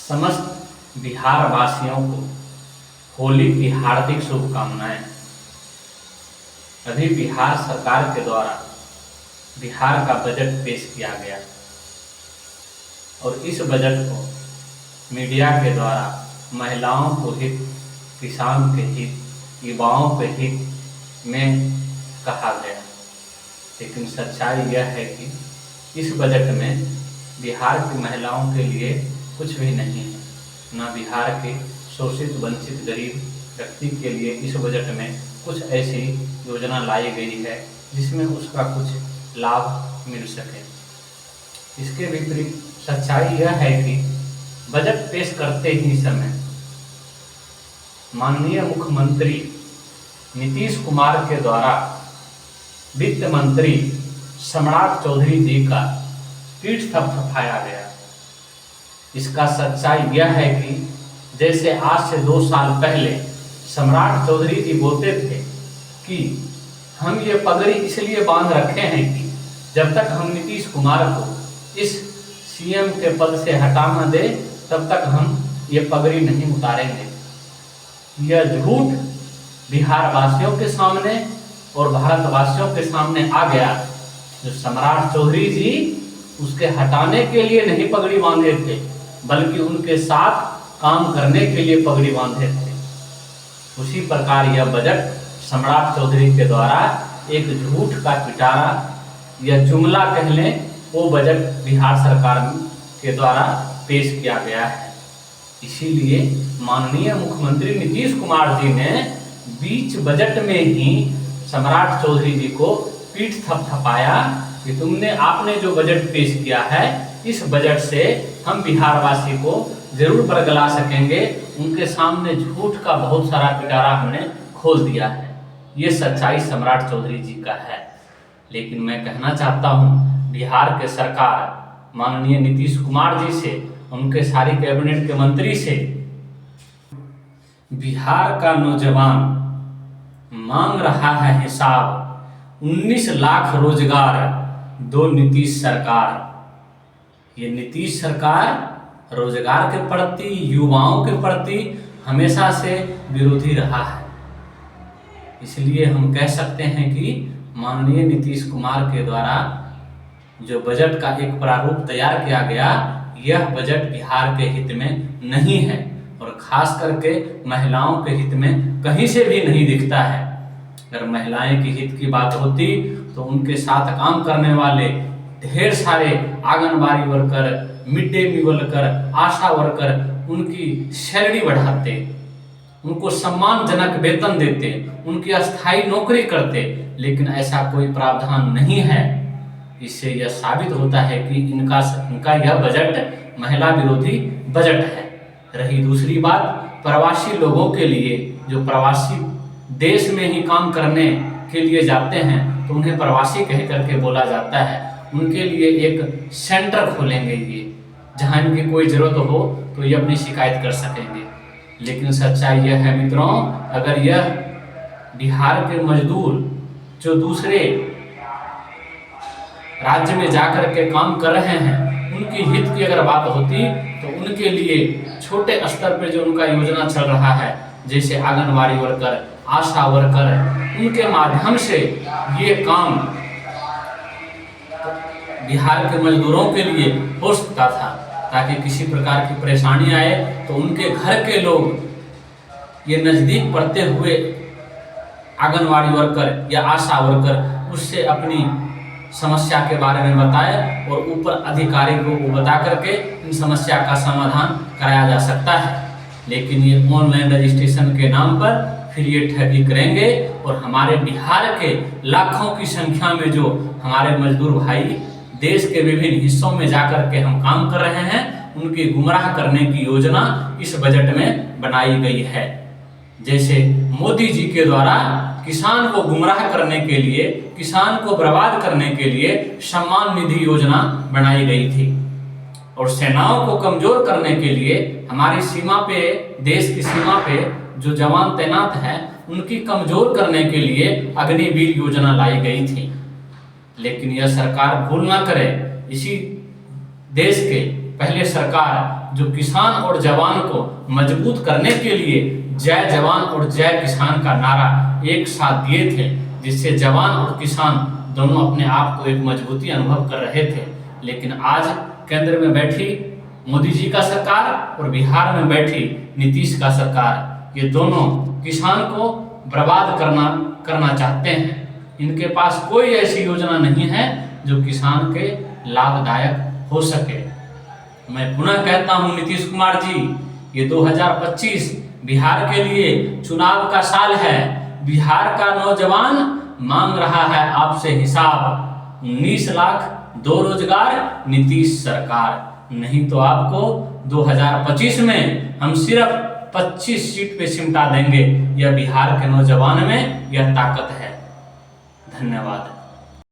समस्त बिहार वासियों को होली की हार्दिक शुभकामनाएं। अभी बिहार सरकार के द्वारा बिहार का बजट पेश किया गया और इस बजट को मीडिया के द्वारा महिलाओं को हित, किसान के हित, युवाओं के हित में कहा गया। लेकिन सच्चाई यह है कि इस बजट में बिहार की महिलाओं के लिए कुछ भी नहीं है। न बिहार के शोषित वंचित गरीब व्यक्ति के लिए इस बजट में कुछ ऐसी योजना लाई गई है जिसमें उसका कुछ लाभ मिल सके। इसके विपरीत सच्चाई यह है कि बजट पेश करते ही समय माननीय मुख्यमंत्री नीतीश कुमार के द्वारा वित्त मंत्री सम्राट चौधरी जी का पीठ थपथपाया गया। इसका सच्चाई यह है कि जैसे आज से 2 साल पहले सम्राट चौधरी जी बोलते थे कि हम ये पगड़ी इसलिए बांध रखे हैं कि जब तक हम नीतीश कुमार को इस सीएम के पद से हटा न दे तब तक हम ये पगड़ी नहीं उतारेंगे। यह झूठ बिहार वासियों के सामने और भारतवासियों के सामने आ गया। जो सम्राट चौधरी जी उसके हटाने के लिए नहीं पगड़ी बांधे थे बल्कि उनके साथ काम करने के लिए पगड़ी बांधे थे। उसी प्रकार यह बजट सम्राट चौधरी के द्वारा एक झूठ का पिटारा या जुमला कह लें, वो बजट बिहार सरकार के द्वारा पेश किया गया है। इसीलिए माननीय मुख्यमंत्री नीतीश कुमार जी ने बीच बजट में ही सम्राट चौधरी जी को पीठ थपथपाया कि आपने जो बजट पेश किया है इस बजट से हम बिहारवासी को जरूर बरगला सकेंगे। उनके सामने झूठ का बहुत सारा पिटारा हमने खोल दिया है। ये सच्चाई सम्राट चौधरी जी का है। लेकिन मैं कहना चाहता हूँ बिहार के सरकार माननीय नीतीश कुमार जी से, उनके सारी कैबिनेट के मंत्री से, बिहार का नौजवान मांग रहा है हिसाब। 19 लाख रोजगार दो नीतीश सरकार। ये नीतीश सरकार रोजगार के प्रति, युवाओं के प्रति हमेशा से विरोधी रहा है। इसलिए हम कह सकते हैं कि माननीय नीतीश कुमार के द्वारा जो बजट का एक प्रारूप तैयार किया गया, यह बजट बिहार के हित में नहीं है और खास करके महिलाओं के हित में कहीं से भी नहीं दिखता है। अगर महिलाएं के हित की बात होती तो उनके साथ काम करने वाले ढेर सारे anganwadi worker, mid day meal worker, ASHA worker उनकी सैलरी बढ़ाते, उनको सम्मानजनक वेतन देते, उनकी अस्थायी नौकरी करते। लेकिन ऐसा कोई प्रावधान नहीं है। इससे यह साबित होता है कि इनका यह बजट महिला विरोधी बजट है। रही दूसरी बात, प्रवासी लोगों के लिए, जो प्रवासी देश में ही काम करने के लिए जाते हैं तो उन्हें प्रवासी कह करके बोला जाता है। उनके लिए एक सेंटर खोलेंगे ये, जहां इनकी कोई ज़रूरत हो तो ये अपनी शिकायत कर सकेंगे। लेकिन सच्चाई यह है मित्रों, अगर यह बिहार के मजदूर जो दूसरे राज्य में जाकर के काम कर रहे हैं, उनकी हित की अगर बात होती तो उनके लिए छोटे स्तर पर जो उनका योजना चल रहा है, जैसे आंगनबाड़ी वर्कर, आशा वर्कर, उनके माध्यम से ये काम बिहार के मजदूरों के लिए हो सकता था, ताकि किसी प्रकार की परेशानी आए तो उनके घर के लोग ये नज़दीक पड़ते हुए आंगनबाड़ी वर्कर या आशा वर्कर उससे अपनी समस्या के बारे में बताए और ऊपर अधिकारी को बता करके इन समस्या का समाधान कराया जा सकता है। लेकिन ये ऑनलाइन रजिस्ट्रेशन के नाम पर फिर ये ठगी करेंगे और हमारे बिहार के लाखों की संख्या में जो हमारे मजदूर भाई देश के विभिन्न हिस्सों में जाकर के हम काम कर रहे हैं, उनकी गुमराह करने की योजना इस बजट में बनाई गई है। जैसे मोदी जी के द्वारा किसान को गुमराह करने के लिए, किसान को बर्बाद करने के लिए सम्मान निधि योजना बनाई गई थी और सेनाओं को कमजोर करने के लिए हमारी सीमा पे, देश की सीमा पे जो जवान तैनात हैं उनकी कमजोर करने के लिए अग्निवीर योजना लाई गई थी। लेकिन यह सरकार भूल ना करे, इसी देश के पहले सरकार जो किसान और जवान को मजबूत करने के लिए जय जवान और जय किसान का नारा एक साथ दिए थे, जिससे जवान और किसान दोनों अपने आप को एक मजबूती अनुभव कर रहे थे। लेकिन आज केंद्र में बैठी मोदी जी का सरकार और बिहार में बैठी नीतीश का सरकार, ये दोनों किसान को बर्बाद करना चाहते हैं। इनके पास कोई ऐसी योजना नहीं है जो किसान के लाभदायक हो सके। मैं पुनः कहता हूं नीतीश कुमार जी, ये 2025 बिहार के लिए चुनाव का साल है। बिहार का नौजवान मांग रहा है आपसे हिसाब। 19 लाख 2 रोजगार नीतीश सरकार, नहीं तो आपको 2025 में हम सिर्फ 25 सीट पे सिमटा देंगे। यह बिहार के नौजवान में यह ताकत है। धन्यवाद।